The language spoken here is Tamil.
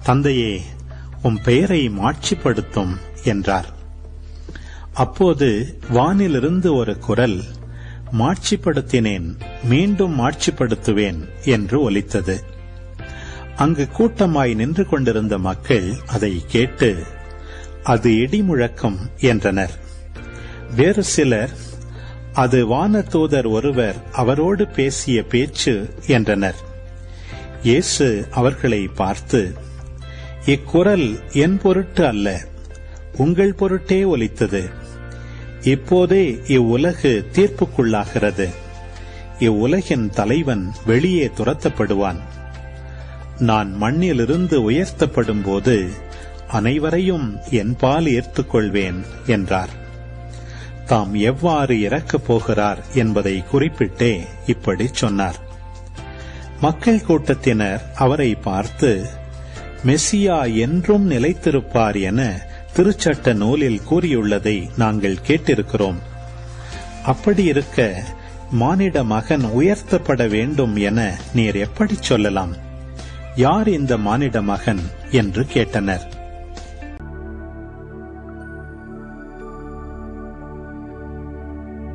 தந்தையே, உம் பெயரை மாட்சிப்படுத்தும் என்றார். அப்போது வானிலிருந்து ஒரு குரல், மாட்சிப்படுத்தினேன், மீண்டும் மாட்சிப்படுத்துவேன் என்று ஒலித்தது. அங்கு கூட்டமாய் நின்று கொண்டிருந்த மக்கள் அதை கேட்டு, அது இடிமுழக்கம் என்றனர். வேறு சிலர், அது வானதூதர் ஒருவர் அவரோடு பேசிய பேச்சு என்றனர். இயேசு அவர்களை பார்த்து, இக்குரல் என் பொருட்டு அல்ல, உங்கள் பொருட்டே ஒலித்தது. இப்போதே இவ்வுலகு தீர்ப்புக்குள்ளாகிறது. இவ்வுலகின் தலைவன் வெளியே துரத்தப்படுவான். நான் மண்ணிலிருந்து உயர்த்தப்படும் போது அனைவரையும் என்பால் ஏற்றுக்கொள்வேன் என்றார். தாம் எவ்வாறு இறக்கப் போகிறார் என்பதை குறிப்பிட்டே இப்படி சொன்னார். மக்கள் கூட்டத்தினர் அவரை பார்த்து, மெசியா என்றும் நிலைத்திருப்பார் என திருச்சட்ட நூலில் கூறியுள்ளதை நாங்கள் கேட்டிருக்கிறோம். அப்படி இருக்க மானிட மகன் உயர்த்தப்பட வேண்டும் என நீர் எப்படி சொல்லலாம்? யார் இந்த மானிட மகன் என்று கேட்டனர்.